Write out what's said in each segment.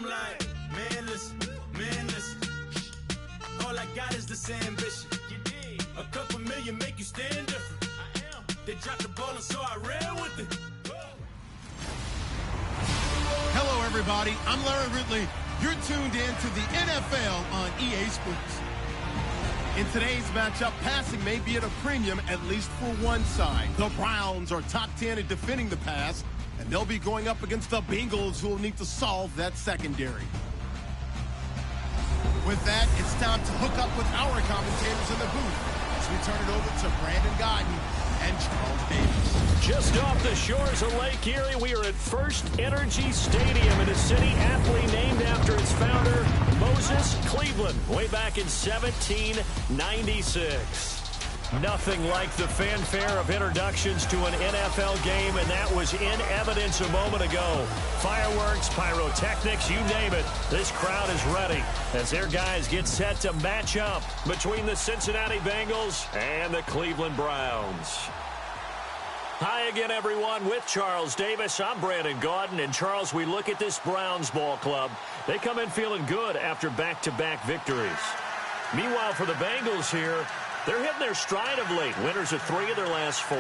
like, man, listen. All I got is this ambition. A couple million make you stand different. They dropped the ball and so I ran with it. Hello, everybody. I'm Larry Ridley. You're tuned in to the NFL on EA Sports. In today's matchup, passing may be at a premium, at least for one side. The Browns are top 10 at defending the pass, and they'll be going up against the Bengals, who will need to solve that secondary. With that, it's time to hook up with our commentators in the booth as we turn it over to Brandon Godden and Charles Davis. Just off the shores of Lake Erie, we are at First Energy Stadium in a city aptly named after its founder, Moses Cleveland, way back in 1796. Nothing like the fanfare of introductions to an NFL game, and that was in evidence a moment ago. Fireworks, pyrotechnics, you name it. This crowd is ready as their guys get set to match up between the Cincinnati Bengals and the Cleveland Browns. Hi again, everyone, with Charles Davis. I'm Brandon Gaudin, and Charles, we look at this Browns ball club. They come in feeling good after back-to-back victories. Meanwhile, for the Bengals here, they're hitting their stride of late. Winners of 3 of their last 4.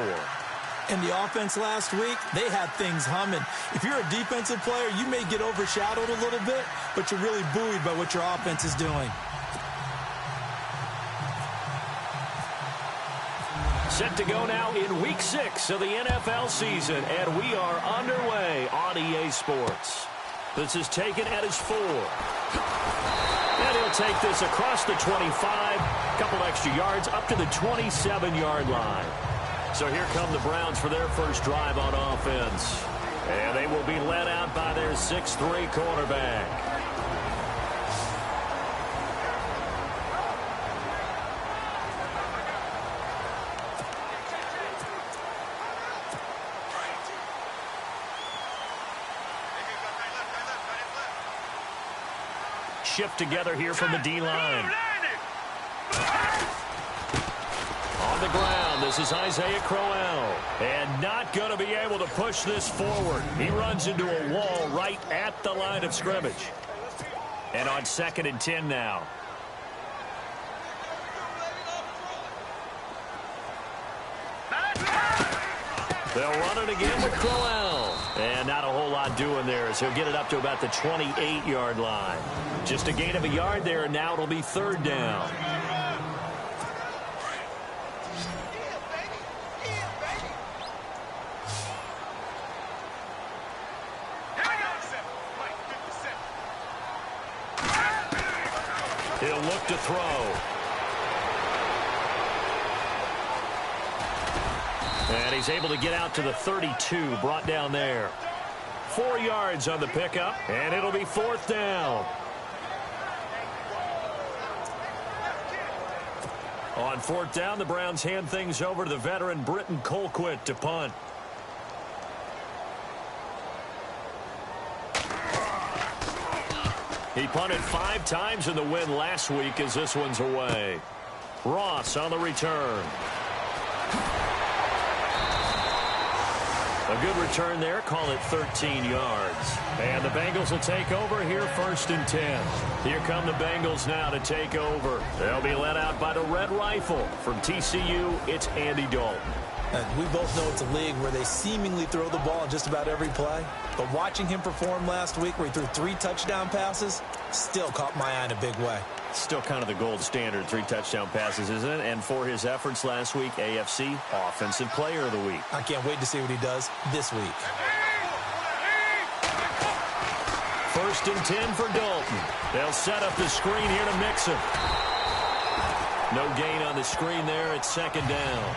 In the offense last week, they had things humming. If you're a defensive player, you may get overshadowed a little bit, but you're really buoyed by what your offense is doing. Set to go now in Week 6 of the NFL season, and we are underway on EA Sports. This is taken at his 4. And he'll take this across the 25, couple extra yards, up to the 27-yard line. So here come the Browns for their first drive on offense. And they will be led out by their 6'3" quarterback. Shift together here from the D-line. On the ground, this is Isaiah Crowell. And not going to be able to push this forward. He runs into a wall right at the line of scrimmage. And on 2nd and 10 now. They'll run it again with Crowell. And not a whole lot doing there as he'll get it up to about the 28-yard line. Just a gain of a yard there, and now it'll be 3rd down. He'll look to throw. And he's able to get out to the 32, brought down there. 4 yards on the pickup, and it'll be 4th down. On 4th down, the Browns hand things over to the veteran Britton Colquitt to punt. He punted 5 times in the win last week as this one's away. Ross on the return. A good return there, call it 13 yards. And the Bengals will take over here 1st and 10. Here come the Bengals now to take over. They'll be led out by the Red Rifle. From TCU, it's Andy Dalton. And we both know it's a league where they seemingly throw the ball in just about every play. But watching him perform last week where he threw 3 touchdown passes still caught my eye in a big way. Still kind of the gold standard, 3 touchdown passes, isn't it? And for his efforts last week, AFC Offensive Player of the Week. I can't wait to see what he does this week. 1st and 10 for Dalton. They'll set up the screen here to Mixon. No gain on the screen there. It's 2nd down.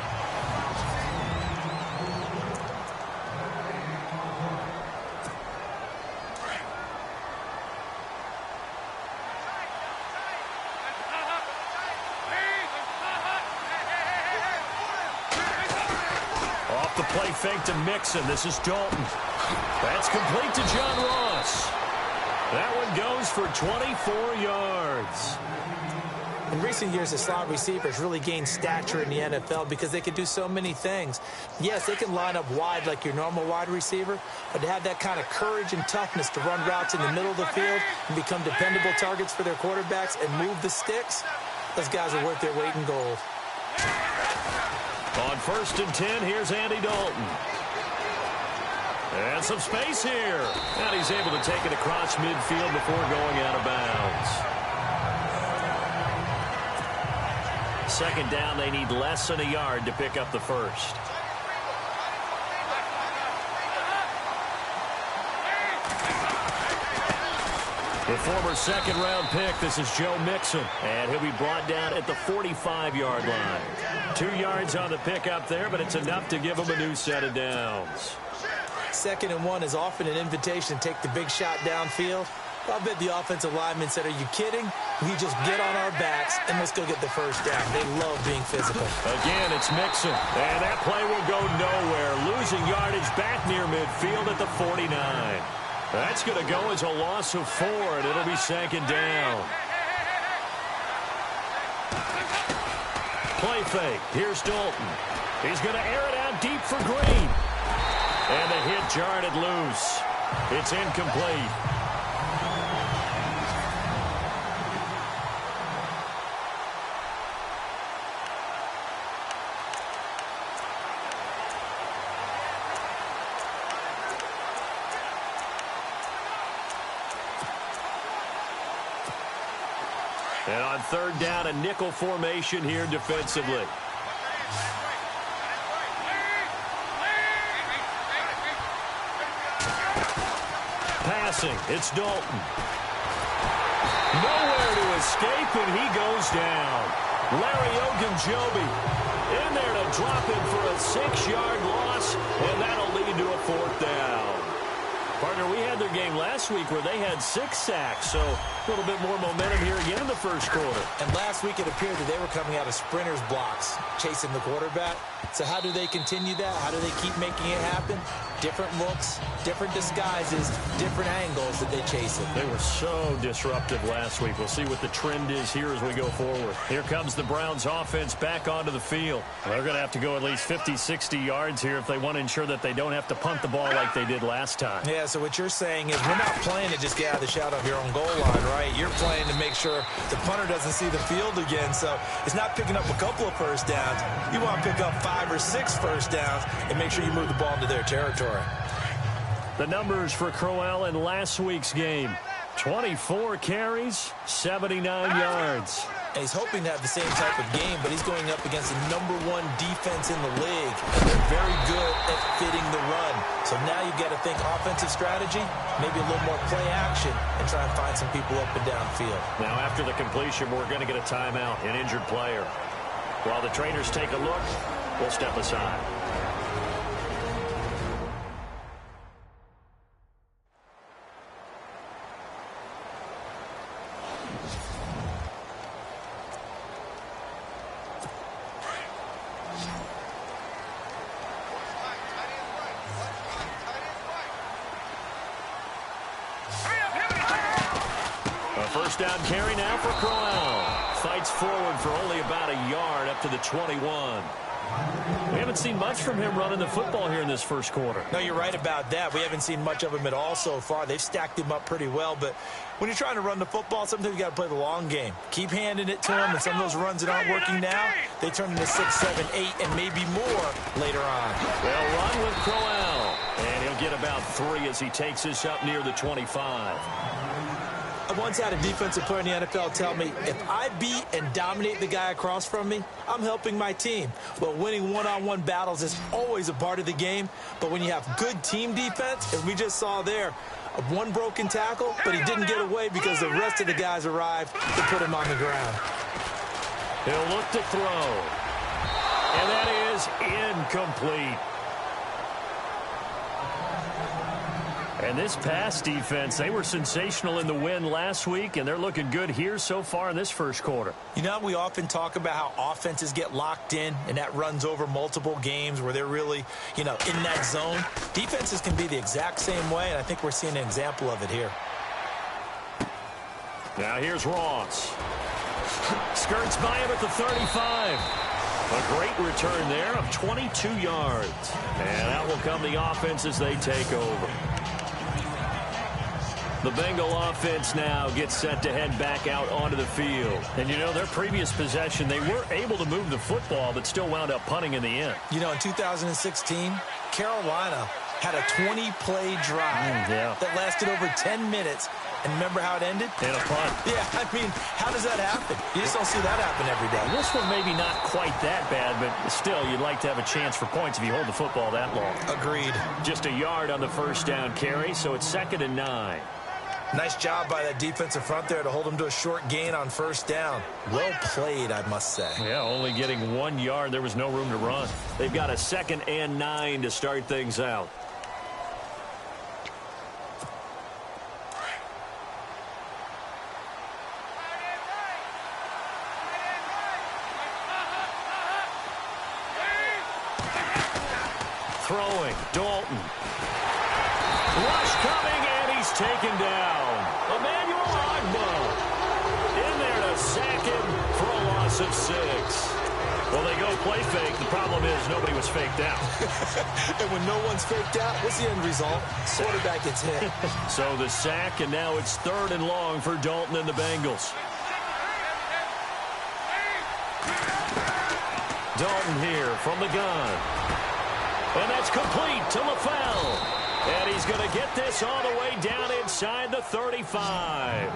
The play fake to Mixon. This is Dalton. That's complete to John Ross. That one goes for 24 yards. In recent years, the slot receivers really gained stature in the NFL because they can do so many things. Yes, they can line up wide like your normal wide receiver, but to have that kind of courage and toughness to run routes in the middle of the field and become dependable targets for their quarterbacks and move the sticks, those guys are worth their weight in gold. On 1st and 10, here's Andy Dalton. And some space here. And he's able to take it across midfield before going out of bounds. 2nd down, they need less than a yard to pick up the first. The former 2nd-round pick, this is Joe Mixon, and he'll be brought down at the 45-yard line. 2 yards on the pickup there, but it's enough to give him a new set of downs. 2nd and 1 is often an invitation to take the big shot downfield. I bet the offensive lineman said, are you kidding? We just get on our backs and let's go get the first down. They love being physical. Again, it's Mixon, and that play will go nowhere. Losing yardage back near midfield at the 49. That's going to go as a loss of 4, and it'll be 2nd down. Play fake. Here's Dalton. He's going to air it out deep for Green. And the hit jarred it loose. It's incomplete. And on 3rd down, a nickel formation here defensively. Passing, it's Dalton. Nowhere to escape, and he goes down. Larry Ogunjobi in there to drop him for a 6-yard loss, and that'll lead to a 4th down. Partner, we had their game last week where they had 6 sacks, so a little bit more momentum here again in the first quarter. And last week it appeared that they were coming out of sprinters blocks, chasing the quarterback. So how do they continue that? How do they keep making it happen? Different looks, different disguises, different angles that they chase it. They were so disruptive last week. We'll see what the trend is here as we go forward. Here comes the Browns offense back onto the field. They're going to have to go at least 50, 60 yards here if they want to ensure that they don't have to punt the ball like they did last time. Yeah, so what you're saying is we're not playing to just get out of the shadow of your own goal line, right? You're playing to make sure the punter doesn't see the field again. So it's not picking up a couple of first downs. You want to pick up 5 or 6 first downs and make sure you move the ball into their territory. The numbers for Crowell in last week's game. 24 carries, 79 yards. And he's hoping to have the same type of game, but he's going up against the #1 defense in the league. And they're very good at fitting the run. So now you got to think offensive strategy, maybe a little more play action, and try and find some people up and downfield. Now after the completion, we're going to get a timeout, an injured player. While the trainers take a look, we'll step aside. First down carry now for Crowell. Fights forward for only about a yard up to the 21. We haven't seen much from him running the football here in this first quarter. No, you're right about that. We haven't seen much of him at all so far. They've stacked him up pretty well, but when you're trying to run the football, sometimes you got to play the long game. Keep handing it to him, and some of those runs that aren't working now, they turn into 6, 7, 8, and maybe more later on. They'll run with Crowell, and he'll get about 3 as he takes this up near the 25. I once had a defensive player in the NFL tell me, if I beat and dominate the guy across from me, I'm helping my team. Well, winning one-on-one battles is always a part of the game, but when you have good team defense, as we just saw there, one broken tackle, but he didn't get away because the rest of the guys arrived to put him on the ground. He'll look to throw, and that is incomplete. And this pass defense, they were sensational in the win last week, and they're looking good here so far in this first quarter. You know, we often talk about how offenses get locked in, and that runs over multiple games where they're really, in that zone. Defenses can be the exact same way, and I think we're seeing an example of it here. Now here's Ross. Skirts by him at the 35. A great return there of 22 yards. And out will come the offense as they take over. The Bengal offense now gets set to head back out onto the field. And, you know, their previous possession, they were able to move the football, but still wound up punting in the end. You know, in 2016, Carolina had a 20-play drive that lasted over 10 minutes. And remember how it ended? In a punt. Yeah, I mean, how does that happen? You just don't see that happen every day. This one maybe not quite that bad, but still, you'd like to have a chance for points if you hold the football that long. Agreed. Just a yard on the first down carry, so it's 2nd and 9. Nice job by that defensive front there to hold him to a short gain on first down. Well played, I must say. Yeah, only getting 1 yard. There was no room to run. They've got a 2nd and 9 to start things out. Throwing, Dalton. Rush coming, and he's taken down. Emmanuel Ogbah in there to sack him for a loss of 6. Well, they go play fake. The problem is nobody was faked out. And when no one's faked out, what's the end result? Quarterback gets hit. So the sack, and now it's 3rd and long for Dalton and the Bengals. Dalton here from the gun. And that's complete to LaFell. And he's going to get this all the way down inside the 35.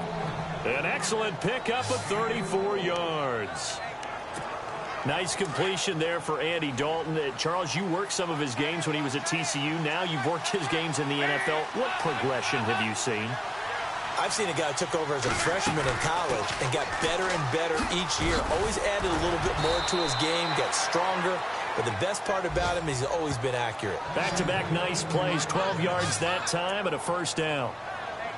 An excellent pickup of 34 yards. Nice completion there for Andy Dalton. Charles, you worked some of his games when he was at TCU. Now you've worked his games in the NFL. What progression have you seen? I've seen a guy who took over as a freshman in college and got better and better each year. Always added a little bit more to his game, got stronger. But the best part about him is he's always been accurate. Back-to-back nice plays, 12 yards that time and a first down.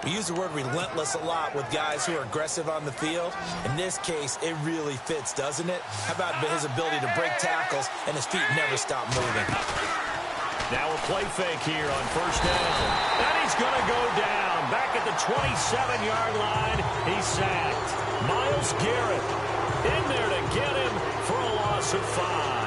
We use the word relentless a lot with guys who are aggressive on the field. In this case, it really fits, doesn't it? How about his ability to break tackles and his feet never stop moving? Now a play fake here on first down. And he's going to go down. Back at the 27-yard line, he's sacked. Myles Garrett in there to get him for a loss of 5.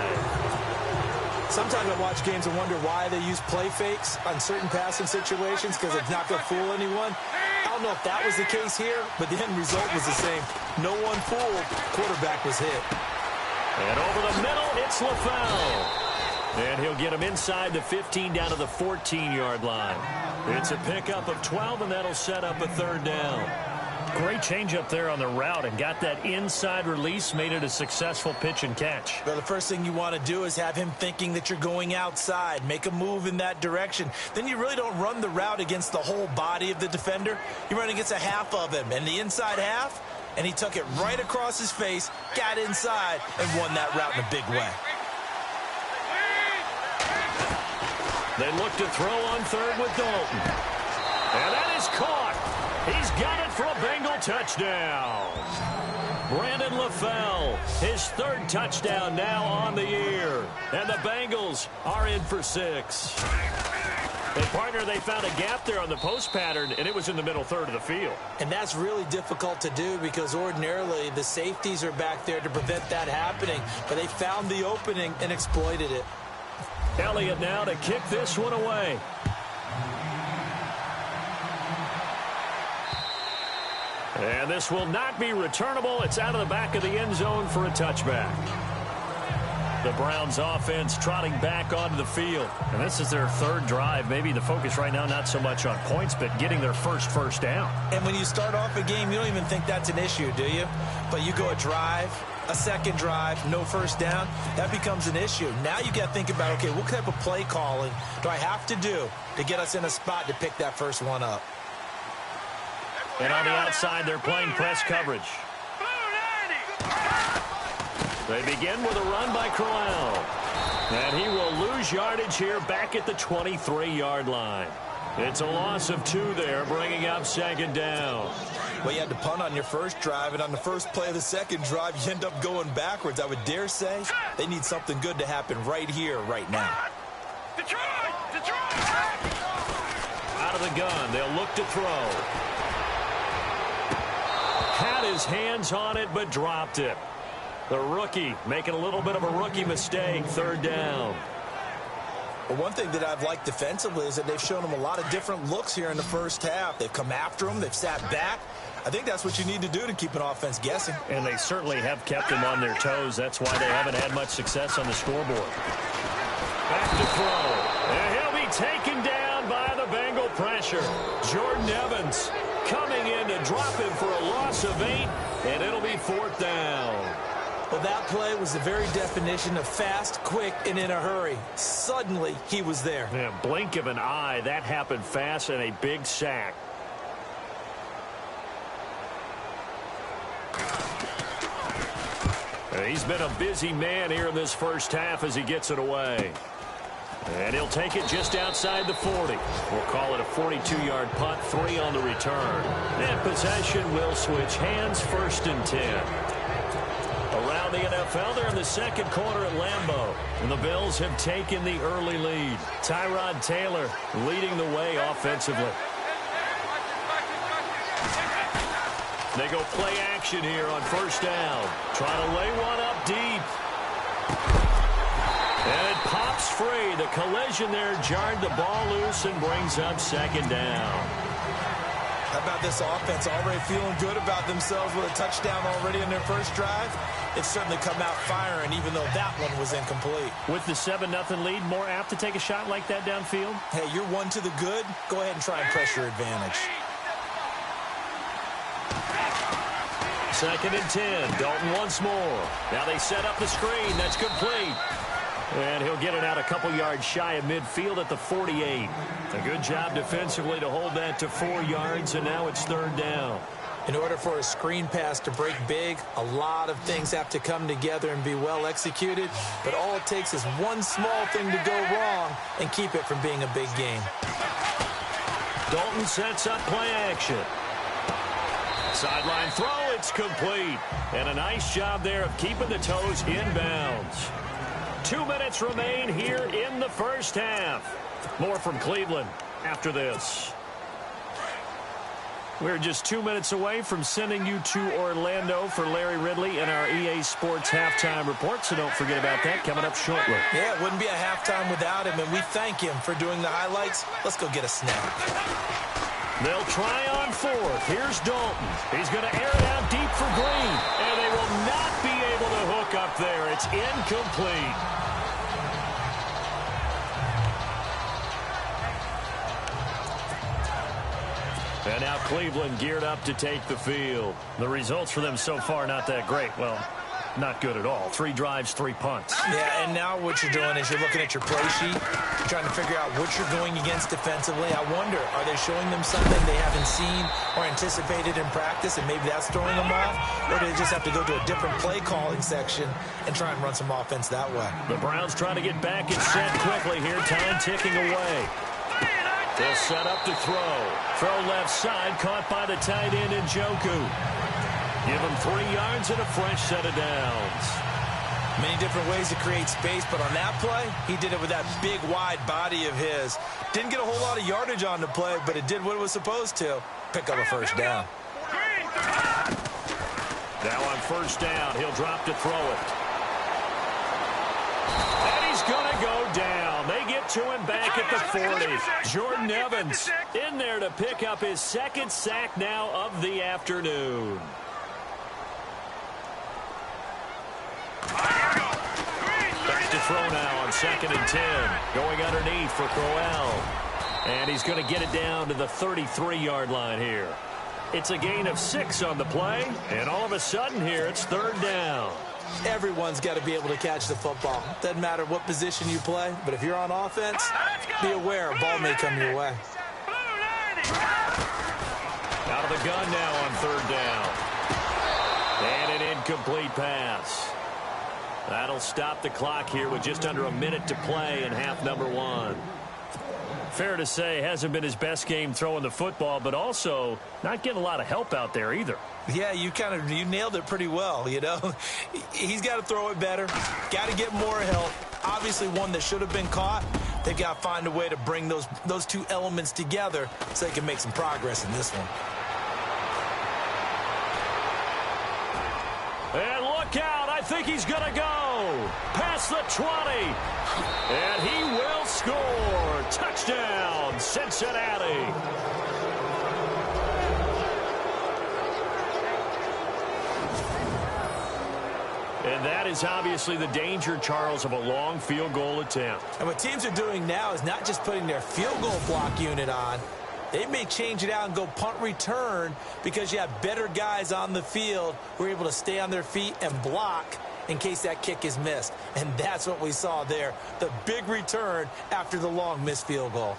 Sometimes I watch games and wonder why they use play fakes on certain passing situations because it's not going to fool anyone. I don't know if that was the case here, but the end result was the same. No one fooled. Quarterback was hit. And over the middle, it's LaFell. And he'll get him inside the 15 down to the 14-yard line. It's a pickup of 12, and that'll set up a 3rd down. Great change up there on the route and got that inside release, made it a successful pitch and catch. Well, the first thing you want to do is have him thinking that you're going outside, make a move in that direction. Then you really don't run the route against the whole body of the defender. You run against a half of him, and the inside half, and he took it right across his face, got inside, and won that route in a big way. They look to throw on 3rd with Dalton. And that is caught. He's got it for a Bengal touchdown. Brandon LaFell, his 3rd touchdown now on the year. And the Bengals are in for 6. And partner, they found a gap there on the post pattern, and it was in the middle 3rd of the field. And that's really difficult to do because ordinarily the safeties are back there to prevent that happening. But they found the opening and exploited it. Elliott now to kick this one away. And this will not be returnable. It's out of the back of the end zone for a touchback. The Browns offense trotting back onto the field. And this is their 3rd drive. Maybe the focus right now not so much on points, but getting their first down. And when you start off a game, you don't even think that's an issue, do you? But you go a drive, a 2nd drive, no first down, that becomes an issue. Now you got to think about, okay, what type of play calling do I have to do to get us in a spot to pick that first one up? And on the outside, they're playing press coverage. They begin with a run by Crowell. And he will lose yardage here back at the 23-yard line. It's a loss of 2 there, bringing up 2nd down. Well, you had to punt on your first drive, and on the first play of the 2nd drive, you end up going backwards. I would dare say they need something good to happen right here, right now. Out of the gun, they'll look to throw. Had his hands on it, but dropped it. The rookie making a little bit of a rookie mistake, third down. Well, one thing that I've liked defensively is that they've shown him a lot of different looks here in the first half. They've come after him. They've sat back. I think that's what you need to do to keep an offense guessing. And they certainly have kept him on their toes. That's why they haven't had much success on the scoreboard. Back to throw. And he'll be taken down by the Bengal pressure. Jordan Evans coming in to drop him for a loss of 8, and it'll be fourth down. Well, that play was the very definition of fast, quick, and in a hurry. Suddenly, he was there. Yeah, blink of an eye. That happened fast and a big sack. He's been a busy man here in this first half as he gets it away. And he'll take it just outside the 40. We'll call it a 42-yard punt, 3 on the return. And possession will switch hands, 1st and 10. Around the NFL, they're in the second quarter at Lambeau. And the Bills have taken the early lead. Tyrod Taylor leading the way offensively. They go play action here on first down. Trying to lay one up deep. And it pops free. The collision there jarred the ball loose and brings up second down. How about this offense already feeling good about themselves with a touchdown already in their first drive? It's certainly come out firing, even though that one was incomplete. With the 7-0 lead, more apt to take a shot like that downfield? Hey, you're one to the good. Go ahead and try and press your advantage. 2nd and 10. Dalton once more. Now they set up the screen. That's complete. And he'll get it out a couple yards shy of midfield at the 48. A good job defensively to hold that to 4 yards, and now it's third down. In order for a screen pass to break big, a lot of things have to come together and be well executed. But all it takes is one small thing to go wrong and keep it from being a big game. Dalton sets up play action. Sideline throw, it's complete. And a nice job there of keeping the toes inbounds. 2 minutes remain here in the first half. More from Cleveland after this. We're just 2 minutes away from sending you to Orlando for Larry Ridley in our EA Sports halftime report, so don't forget about that coming up shortly. Yeah, it wouldn't be a halftime without him, and we thank him for doing the highlights. Let's go get a snap. They'll try on 4th. Here's Dalton. He's going to air it out deep for Green, and they will not be able to hook up there. It's incomplete. And now Cleveland geared up to take the field. The results for them so far not that great. Well, not good at all. 3 drives, 3 punts. Yeah, and now what you're doing is you're looking at your play sheet. You're trying to figure out what you're going against defensively. I wonder, are they showing them something they haven't seen or anticipated in practice, and maybe that's throwing them off? Or do they just have to go to a different play calling section and try and run some offense that way? The Browns trying to get back and set quickly here. Time ticking away. They'll set up to throw. Throw left side, caught by the tight end Njoku. Give him 3 yards and a fresh set of downs. Many different ways to create space, but on that play, he did it with that big, wide body of his. Didn't get a whole lot of yardage on the play, but it did what it was supposed to. Pick up a first down. Now on first down, he'll drop to throw it. And he's going to go down. They get to him back at the 40. Jordan Evans in there to pick up his 2nd sack now of the afternoon. Back to throw now on 2nd and 10. Going underneath for Crowell. And he's going to get it down to the 33-yard line here. It's a gain of 6 on the play. And all of a sudden here, it's third down. Everyone's got to be able to catch the football. Doesn't matter what position you play, but if you're on offense, be aware a ball may come your way. Out of the gun now on third down. And an incomplete pass. That'll stop the clock here with just under a minute to play in half number 1. Fair to say, hasn't been his best game throwing the football, but also not getting a lot of help out there either. Yeah, you nailed it pretty well, you know. He's got to throw it better. Got to get more help. Obviously one that should have been caught. They've got to find a way to bring those 2 elements together so they can make some progress in this one. think he's going to go. Past the 20. And he will score. Touchdown, Cincinnati. And that is obviously the danger, Charles, of a long field goal attempt. And what teams are doing now is not just putting their field goal block unit on. They may change it out and go punt return because you have better guys on the field who are able to stay on their feet and block in case that kick is missed. And that's what we saw there, the big return after the long missed field goal.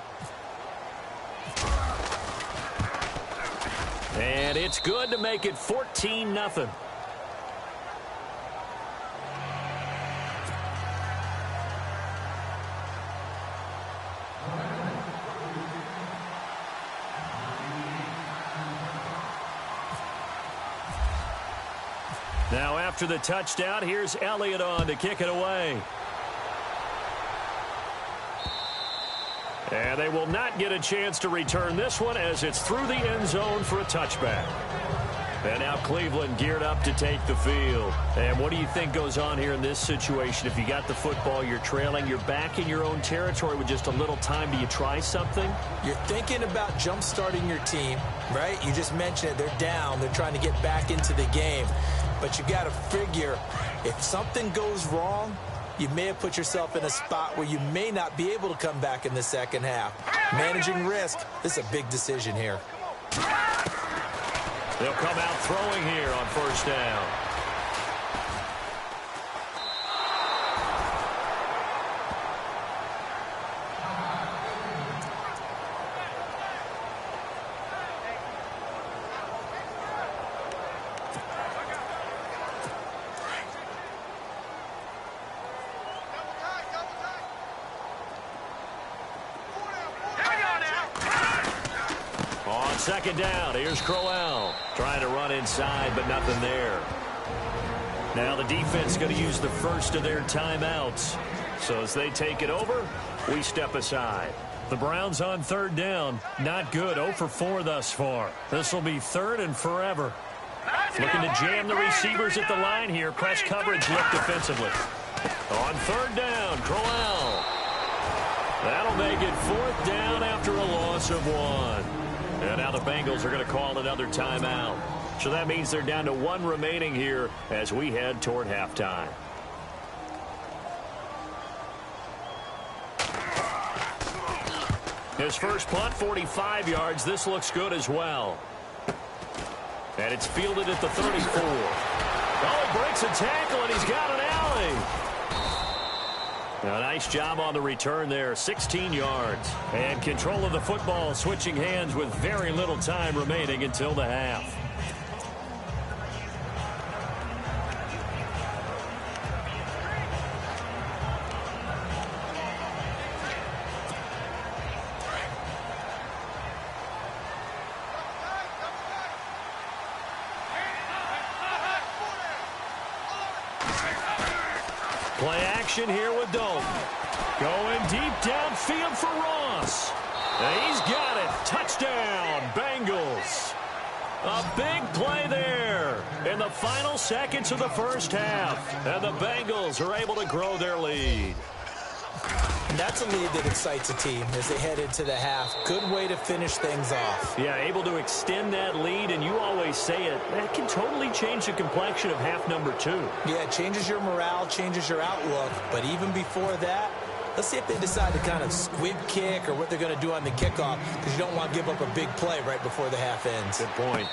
And it's good to make it 14-0. Now after the touchdown, here's Elliott on to kick it away. And they will not get a chance to return this one as it's through the end zone for a touchback. And now Cleveland geared up to take the field. And what do you think goes on here in this situation? If you got the football, you're trailing, you're back in your own territory with just a little time. Do you try something? You're thinking about jump-starting your team, right? You just mentioned it. They're down. They're trying to get back into the game. But you got to figure, if something goes wrong, you may have put yourself in a spot where you may not be able to come back in the second half. Managing risk, this is a big decision here. They'll come out throwing here on first down. Second down, here's Crowell. Trying to run inside, but nothing there. Now the defense going to use the first of their timeouts. So as they take it over, we step aside. The Browns on third down. Not good, 0 for 4 thus far. This will be third and forever. Looking to jam the receivers at the line here. Press coverage look defensively. On third down, Crowell. That'll make it fourth down after a loss of 1. And now the Bengals are going to call another timeout. So that means they're down to 1 remaining here as we head toward halftime. His first punt, 45 yards. This looks good as well. And it's fielded at the 34. Oh, he breaks a tackle, and he's got an alley. A nice job on the return there, 16 yards. And control of the football, switching hands with very little time remaining until the half. Play action here with Dalton. Going deep downfield for Ross. And he's got it. Touchdown, Bengals. A big play there in the final seconds of the first half. And the Bengals are able to grow their lead. And that's a lead that excites a team as they head into the half. Good way to finish things off. Yeah, able to extend that lead, and you always say it, that can totally change the complexion of half number 2. Yeah, it changes your morale, changes your outlook. But even before that, let's see if they decide to kind of squib kick or what they're going to do on the kickoff, because you don't want to give up a big play right before the half ends. Good point.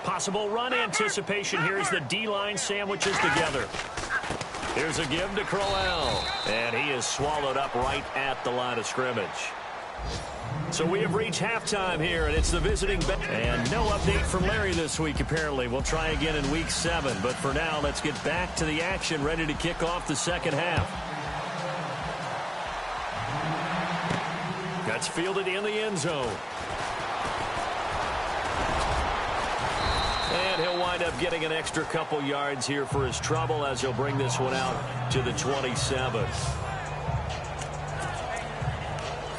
Possible run anticipation here as the D-line sandwiches together. Here's a give to Crowell. And he is swallowed up right at the line of scrimmage. So we have reached halftime here, and it's the visiting. And no update from Larry this week, apparently. We'll try again in week 7. But for now, let's get back to the action, ready to kick off the second half. That's fielded in the end zone. And he'll wind up getting an extra couple yards here for his trouble as he'll bring this one out to the 27.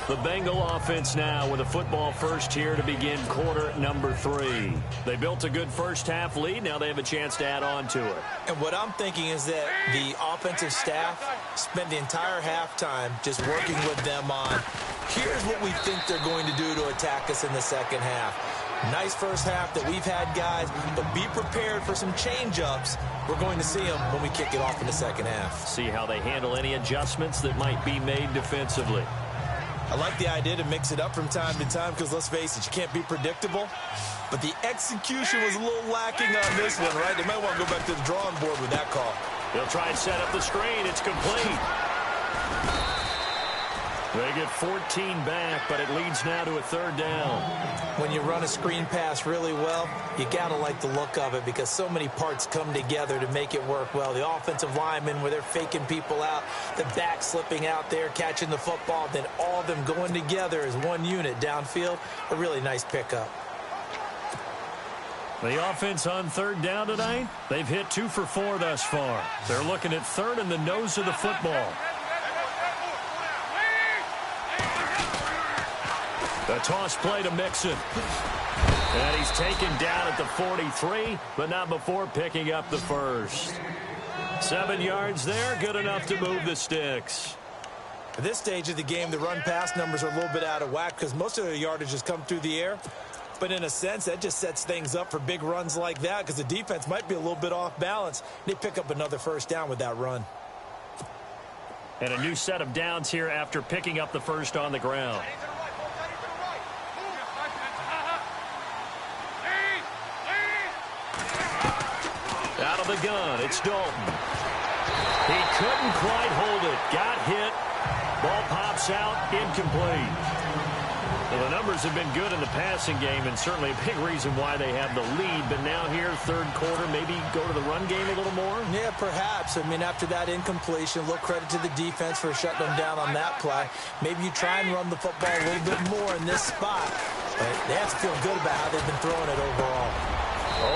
The Bengal offense now with a football first here to begin quarter number 3. They built a good first half lead. Now they have a chance to add on to it. And what I'm thinking is that the offensive staff spent the entire halftime just working with them on, here's what we think they're going to do to attack us in the second half. Nice first half that we've had, guys, but be prepared for some change-ups. We're going to see them when we kick it off in the second half. See how they handle any adjustments that might be made defensively. I like the idea to mix it up from time to time because, let's face it, you can't be predictable. But the execution was a little lacking on this one, right? They might want to go back to the drawing board with that call. They'll try and set up the screen. It's complete. They get 14 back, but it leads now to a third down. When you run a screen pass really well, you got to like the look of it because so many parts come together to make it work well. The offensive linemen, where they're faking people out, the back slipping out there, catching the football, then all of them going together as one unit downfield. A really nice pickup. The offense on third down tonight, they've hit 2 for 4 thus far. They're looking at third in the nose of the football. The toss play to Mixon. And he's taken down at the 43, but not before picking up the first. 7 yards there, good enough to move the sticks. At this stage of the game, the run-pass numbers are a little bit out of whack because most of their yardage has come through the air. But in a sense, that just sets things up for big runs like that because the defense might be a little bit off balance. They pick up another first down with that run. And a new set of downs here after picking up the first on the ground. Out of the gun, it's Dalton. He couldn't quite hold it. Got hit. Ball pops out, incomplete. Well, the numbers have been good in the passing game and certainly a big reason why they have the lead. But now here, third quarter, maybe go to the run game a little more? Yeah, perhaps. I mean, after that incompletion, a little credit to the defense for shutting them down on that play. Maybe you try and run the football a little bit more in this spot. But they have to feel good about how they've been throwing it overall.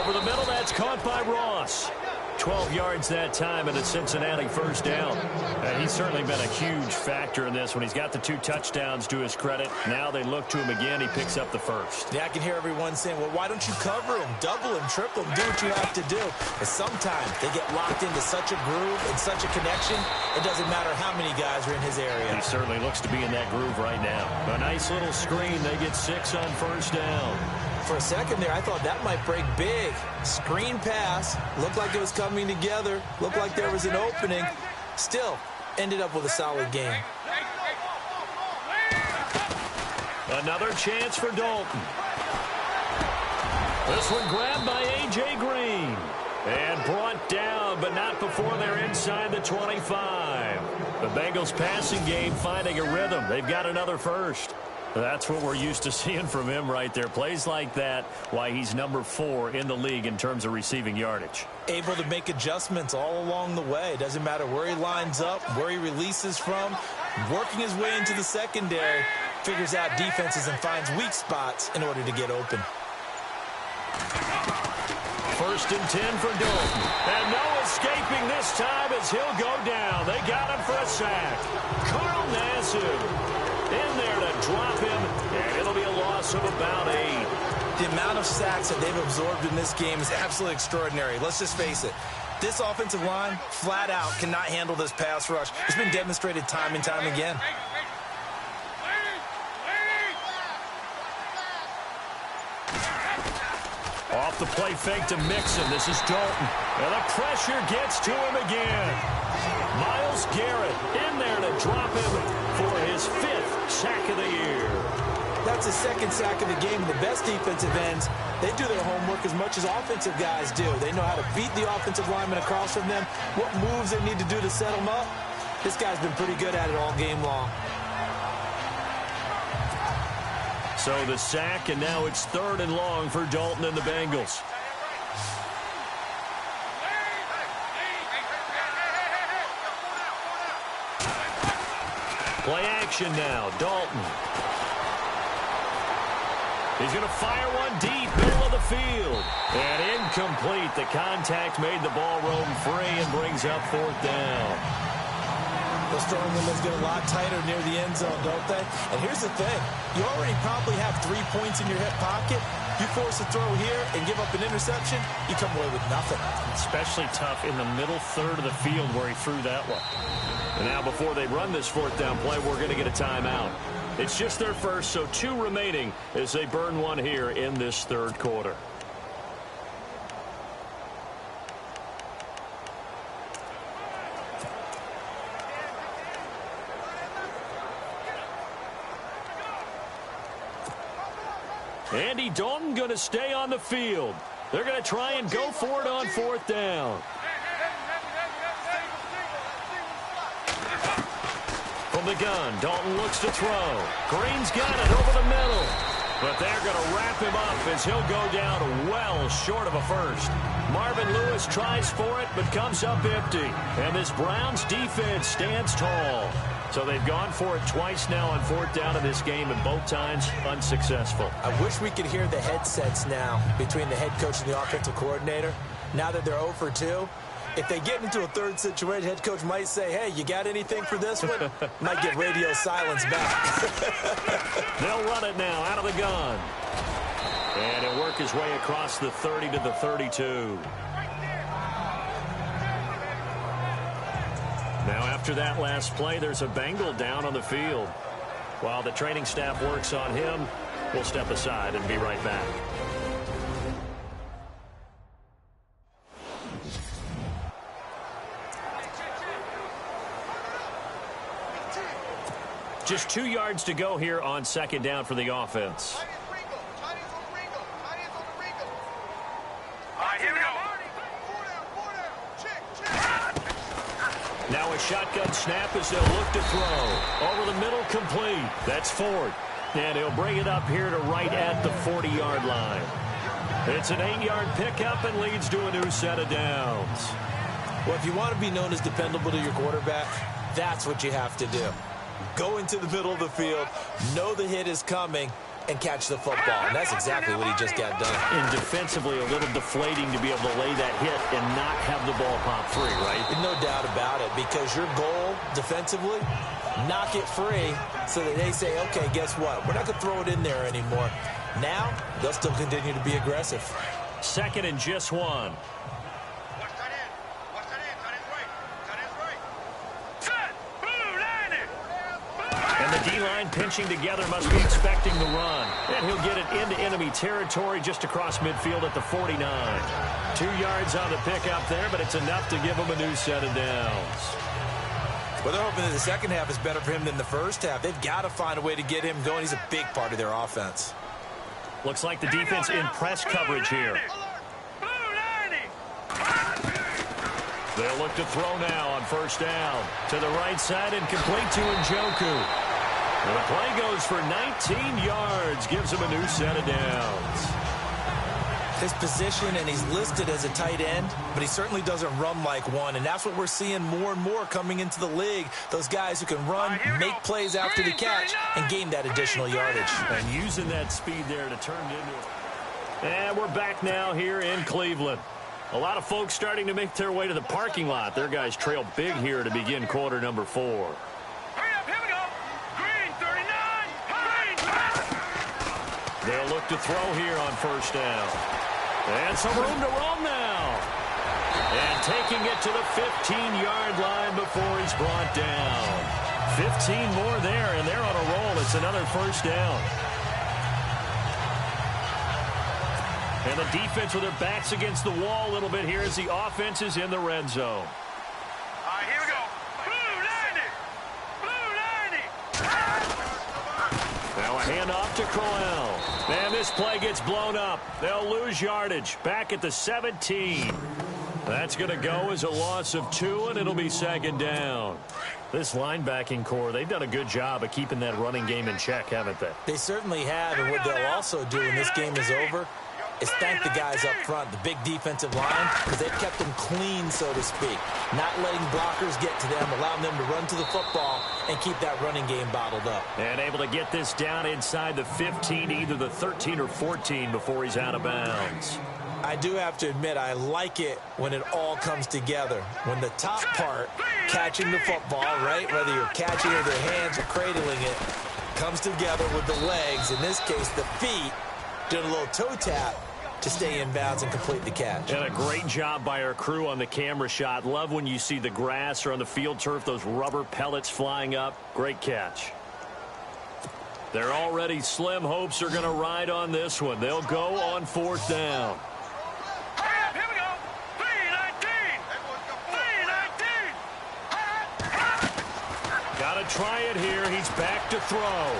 Over the middle, that's caught by Ross. 12 yards that time and a Cincinnati first down. And he's certainly been a huge factor in this when he's got the 2 touchdowns to his credit. Now they look to him again. He picks up the first. Yeah, I can hear everyone saying, well, why don't you cover him, double him, triple him, do what you have to do. But sometimes they get locked into such a groove and such a connection, it doesn't matter how many guys are in his area. He certainly looks to be in that groove right now. A nice little screen. They get 6 on first down. For a second there, I thought that might break big. Screen pass. Looked like it was coming together. Looked like there was an opening. Still, ended up with a solid game. Another chance for Dalton. This one grabbed by A.J. Green. And brought down, but not before they're inside the 25. The Bengals passing game finding a rhythm. They've got another first. That's what we're used to seeing from him right there. Plays like that, why he's number 4 in the league in terms of receiving yardage. Able to make adjustments all along the way. Doesn't matter where he lines up, where he releases from. Working his way into the secondary, figures out defenses and finds weak spots in order to get open. First and 10 for Dalton. And no escaping this time as he'll go down. They got him for a sack. Carl Nassib in there to drop him, and it'll be a loss of about 8. The amount of sacks that they've absorbed in this game is absolutely extraordinary. Let's just face it. This offensive line, flat out, cannot handle this pass rush. It's been demonstrated time and time again. Off the play fake to Mixon. This is Dalton. And the pressure gets to him again. Myles Garrett in there to drop him for his 5th sack of the year. That's the 2nd sack of the game. The best defensive ends, they do their homework as much as offensive guys do. They know how to beat the offensive lineman across from them, what moves they need to do to set them up. This guy's been pretty good at it all game long. So the sack, and now it's 3rd and long for Dalton and the Bengals. Play action now, Dalton. He's going to fire one deep, middle of the field. And incomplete. The contact made the ball roam free and brings up 4th down. Those throwing windows get a lot tighter near the end zone, don't they? And here's the thing. You already probably have 3 points in your hip pocket. You force a throw here and give up an interception, you come away with nothing. Especially tough in the middle third of the field where he threw that one. And now before they run this 4th down play, we're going to get a timeout. It's just their first, so 2 remaining as they burn one here in this 3rd quarter. Andy Dalton going to stay on the field. They're going to try and go for it on 4th down. From the gun, Dalton looks to throw. Green's got it over the middle. But they're going to wrap him up as he'll go down well short of a first. Marvin Lewis tries for it but comes up empty. And this Browns defense stands tall. So they've gone for it twice now on 4th down in this game, and both times unsuccessful. I wish we could hear the headsets now between the head coach and the offensive coordinator. Now that they're 0 for 2, if they get into a 3rd situation, head coach might say, hey, you got anything for this one? Might get radio silence back. They'll run it now out of the gun. And he'll work his way across the 30 to the 32. Now, after that last play, there's a Bengal down on the field. While the training staff works on him, we'll step aside and be right back. Just 2 yards to go here on 2nd down for the offense. Now a shotgun snap as they'll look to throw. Over the middle, complete. That's Ford. And he'll bring it up here to right at the 40-yard line. It's an 8-yard pickup and leads to a new set of downs. Well, if you want to be known as dependable to your quarterback, that's what you have to do. Go into the middle of the field, know the hit is coming, and catch the football. And that's exactly what he just got done. And defensively, a little deflating to be able to lay that hit and not have the ball pop free, right? No doubt about it, because your goal defensively, knock it free so that they say, okay, guess what? We're not going to throw it in there anymore. Now, they'll still continue to be aggressive. 2nd and just 1. And the D-line pinching together must be expecting the run. And he'll get it into enemy territory just across midfield at the 49. 2 yards on the pickup there, but it's enough to give him a new set of downs. Well, they're hoping that the second half is better for him than the first half. They've got to find a way to get him going. He's a big part of their offense. Looks like the defense in press coverage here. They'll look to throw now on 1st down. To the right side and complete to Njoku. And the play goes for 19 yards. Gives him a new set of downs. His position, and he's listed as a tight end, but he certainly doesn't run like one. And that's what we're seeing more and more coming into the league. Those guys who can run, make plays after the catch, and gain that additional yardage. And using that speed there to turn it into. And we're back now here in Cleveland. A lot of folks starting to make their way to the parking lot. Their guys trail big here to begin quarter number 4. Hurry up, here we go. Green, 39. Green. They'll look to throw here on 1st down. And some room to roam now. And taking it to the 15-yard line before he's brought down. 15 more there, and they're on a roll. It's another 1st down. And the defense with their backs against the wall a little bit here as the offense is in the red zone. All right, here we go. Blue 90. Blue 90. Now a handoff to Crowell. And this play gets blown up. They'll lose yardage. Back at the 17. That's going to go as a loss of 2, and it'll be 2nd down. This linebacking core, they've done a good job of keeping that running game in check, haven't they? They certainly have, and what they'll also do when this game is over, is thank the guys up front, the big defensive line, because they've kept them clean, so to speak. Not letting blockers get to them, allowing them to run to the football and keep that running game bottled up. And able to get this down inside the 15, either the 13 or 14 before he's out of bounds. I do have to admit, I like it when it all comes together. When the top part, catching the football, right, whether you're catching it with your hands or cradling it, comes together with the legs, in this case the feet, doing a little toe tap to stay in bounds and complete the catch. And a great job by our crew on the camera shot. Love when you see the grass or on the field turf, those rubber pellets flying up. Great catch. Their already slim hopes are going to ride on this one. They'll go on 4th down. Here we go. 3-19. Got to try it here. He's back to throw.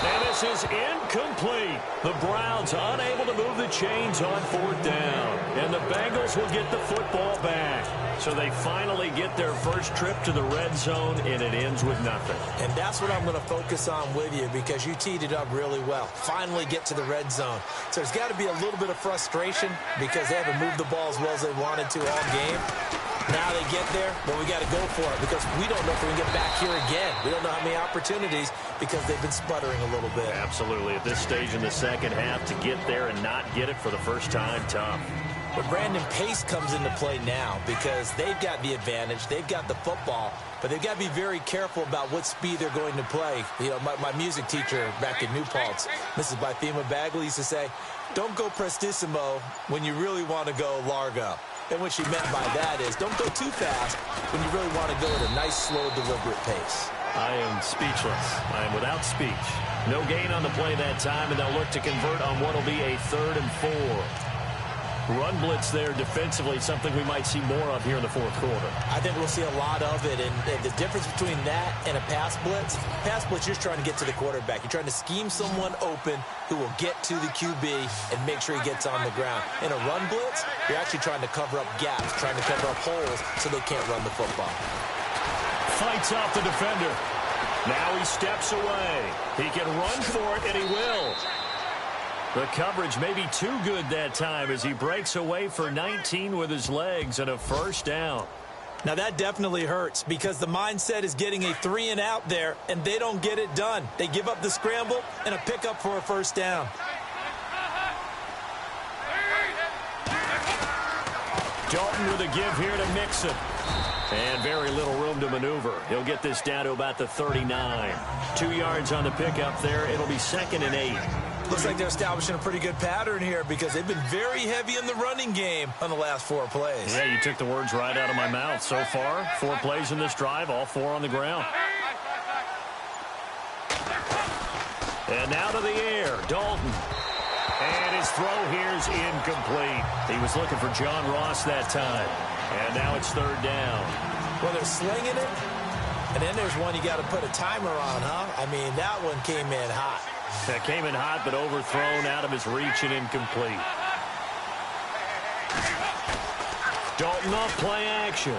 And this is incomplete. The Browns unable to move the chains on 4th down. And the Bengals will get the football back. So they finally get their first trip to the red zone, and it ends with nothing. And that's what I'm going to focus on with you, because you teed it up really well. Finally get to the red zone. So there's got to be a little bit of frustration because they haven't moved the ball as well as they wanted to all game. Now they get there, but we got to go for it because we don't know if we can get back here again. We don't know how many opportunities because they've been sputtering a little bit. Absolutely. At this stage in the second half, to get there and not get it for the first time, tough. But Brandon, pace comes into play now because they've got the advantage. They've got the football, but they've got to be very careful about what speed they're going to play. You know, my music teacher back in New Paltz, Mrs. Bythema Bagley, used to say, don't go prestissimo when you really want to go largo. And what she meant by that is don't go too fast when you really want to go at a nice, slow, deliberate pace. I am speechless. I am without speech. No gain on the play that time, and they'll look to convert on what will be a 3rd and 4. Run blitz there defensively, something we might see more of here in the 4th quarter. I think we'll see a lot of it, and the difference between that and a pass blitz, you're trying to get to the quarterback. You're trying to scheme someone open who will get to the QB and make sure he gets on the ground. In a run blitz, you're actually trying to cover up gaps, trying to cover up holes so they can't run the football. Fights off the defender. Now he steps away. He can run for it, and he will. The coverage may be too good that time as he breaks away for 19 with his legs and a 1st down. Now that definitely hurts because the mindset is getting a 3-and-out there, and they don't get it done. They give up the scramble and a pickup for a 1st down. Dalton with a give here to Mixon. And very little room to maneuver. He'll get this down to about the 39. 2 yards on the pickup there. It'll be 2nd and 8. Looks like they're establishing a pretty good pattern here because they've been very heavy in the running game on the last 4 plays. Yeah, you took the words right out of my mouth. So far, 4 plays in this drive, all 4 on the ground. And now to the air, Dalton. And his throw here is incomplete. He was looking for John Ross that time. And now it's 3rd down. Well, they're slinging it, and then there's one you got to put a timer on, huh? I mean, that one came in hot. That came in hot, but overthrown out of his reach and incomplete. Dalton off play action.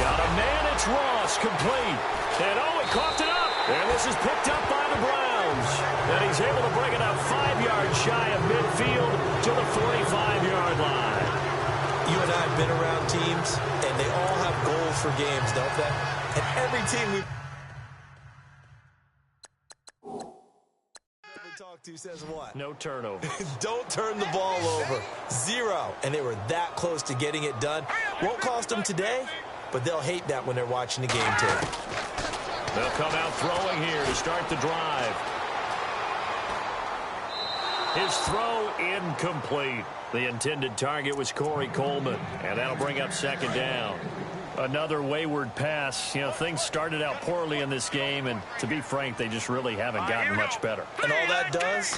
Got a man, it's Ross, complete. And oh, he coughed it up. And this is picked up by the Browns. And he's able to bring it up 5 yards shy of midfield to the 45-yard line. You and I have been around teams, and they all have goals for games, don't they? And every team we talk to says what? No turnover. Don't turn the ball over. 0. And they were that close to getting it done. Won't cost them today, but they'll hate that when they're watching the game tape. They'll come out throwing here to start the drive. His throw incomplete. The intended target was Corey Coleman, and that'll bring up 2nd down. Another wayward pass. You know, things started out poorly in this game, and to be frank, they just really haven't gotten much better. And all that does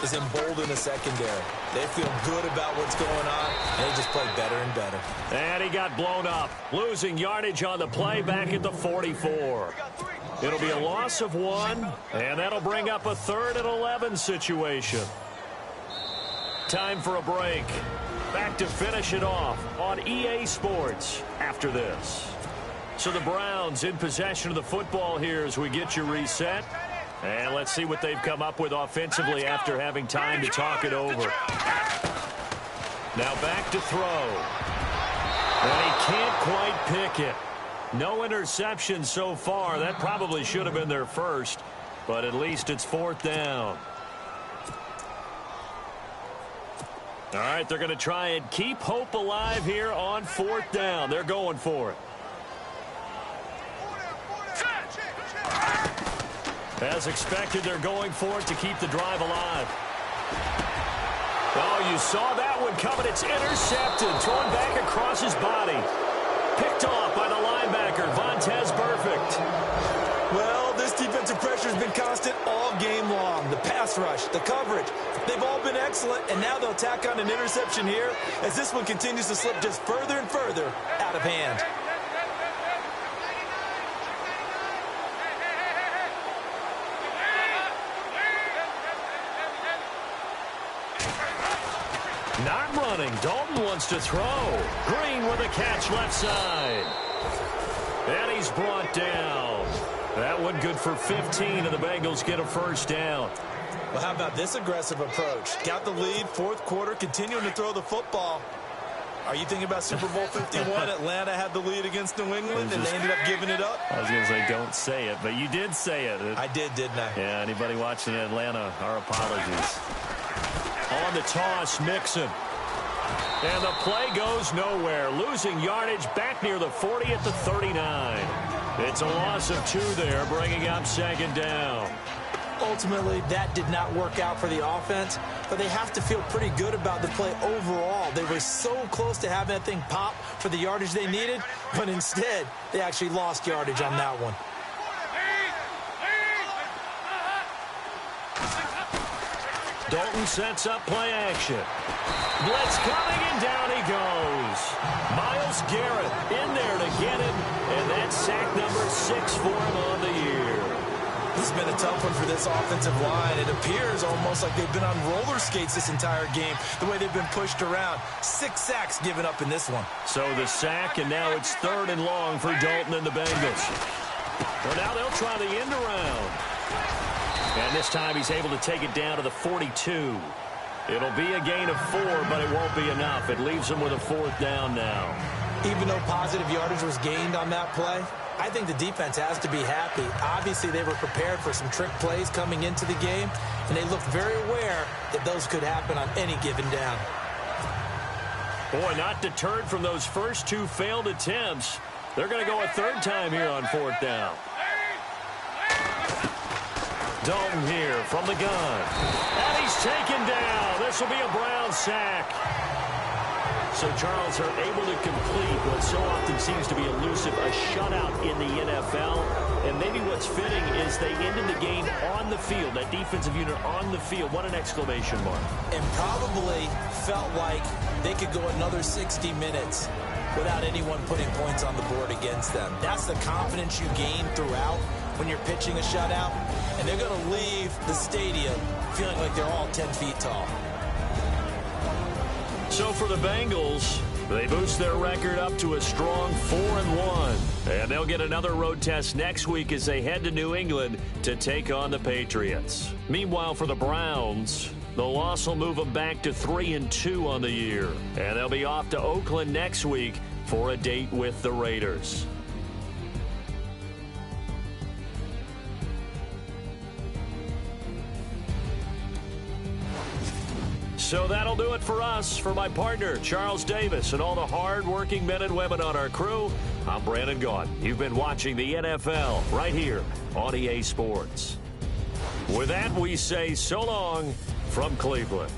is embolden the secondary. They feel good about what's going on, and they just play better and better. And he got blown up, losing yardage on the play back at the 44. It'll be a loss of 1, and that'll bring up a 3rd and 11 situation. Time for a break. Back to finish it off on EA Sports after this. So the Browns in possession of the football here as we get you reset. And let's see what they've come up with offensively after having time to talk it over. Now back to throw. And he can't quite pick it. No interception so far. That probably should have been their first, but at least it's 4th down. All right, they're going to try and keep hope alive here on 4th down. They're going for it. As expected, they're going for it to keep the drive alive. Oh, you saw that one coming. It's intercepted. Thrown back across his body. Picked off by the linebacker, Vontaze Burfict. Well, this defensive pressure has been constant all game long. The pass rush, the coverage, they've all been excellent, and now they'll tack on an interception here as this one continues to slip just further and further out of hand. Not running. Dalton wants to throw. Green with a catch left side. And he's brought down. That one good for 15, and the Bengals get a first down. Well, how about this aggressive approach? Got the lead, 4th quarter, continuing to throw the football. Are you thinking about Super Bowl 51? Atlanta had the lead against New England, and they ended up giving it up? I was going to say don't say it, but you did say it. I did, didn't I? Yeah, anybody watching in Atlanta, our apologies. On the toss, Mixon. And the play goes nowhere. Losing yardage back near the 40 at the 39. It's a loss of 2 there, bringing up 2nd down. Ultimately, that did not work out for the offense, but they have to feel pretty good about the play overall. They were so close to having that thing pop for the yardage they needed, but instead, they actually lost yardage on that one. Dalton sets up play action. Blitz coming, and down he goes. Myles Garrett in there to get it, and that's sack number 6 for him on the year. It's been a tough one for this offensive line. It appears almost like they've been on roller skates this entire game, the way they've been pushed around. 6 sacks given up in this one. So the sack, and now it's 3rd and long for Dalton and the Bengals. Well, now they'll try the end around. And this time he's able to take it down to the 42. It'll be a gain of 4, but it won't be enough. It leaves him with a 4th down now. Even though positive yardage was gained on that play, I think the defense has to be happy. Obviously, they were prepared for some trick plays coming into the game, and they looked very aware that those could happen on any given down. Boy, not deterred from those first 2 failed attempts. They're going to go a 3rd time here on 4th down. Dalton here from the gun. And he's taken down. This will be a Brown sack. So, Charles, are able to complete what so often seems to be elusive, a shutout in the NFL. And maybe what's fitting is they ended the game on the field, that defensive unit on the field. What an exclamation mark. And probably felt like they could go another 60 minutes without anyone putting points on the board against them. That's the confidence you gain throughout when you're pitching a shutout. And they're going to leave the stadium feeling like they're all 10 feet tall. So for the Bengals, they boost their record up to a strong 4-1. And they'll get another road test next week as they head to New England to take on the Patriots. Meanwhile, for the Browns, the loss will move them back to 3-2 on the year. And they'll be off to Oakland next week for a date with the Raiders. So that'll do it for us. For my partner, Charles Davis, and all the hard-working men and women on our crew, I'm Brandon Gaudin. You've been watching the NFL right here on EA Sports. With that, we say so long from Cleveland.